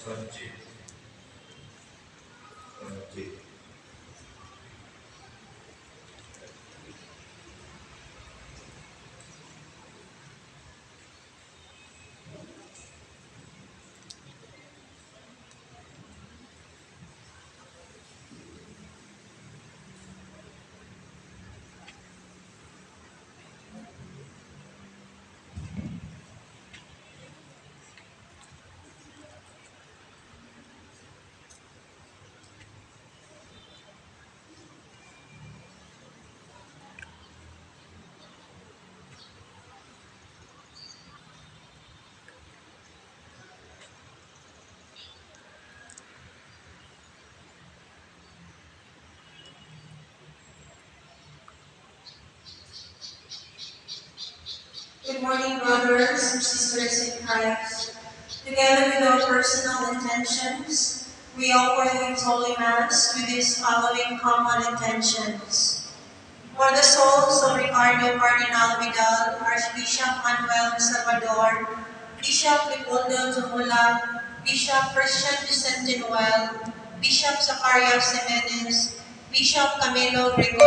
Sanjit. Sanjit. Good morning, brothers and sisters in Christ. Together with our personal intentions, we offer this Holy Mass with these following common intentions. For the souls of Ricardo Cardinal Vidal, Archbishop Manuel Salvador, Bishop Leopoldo Zumula, Bishop Christian Vicente Noel, Bishop Zacarias Jimenez, Bishop Camilo Gregorio,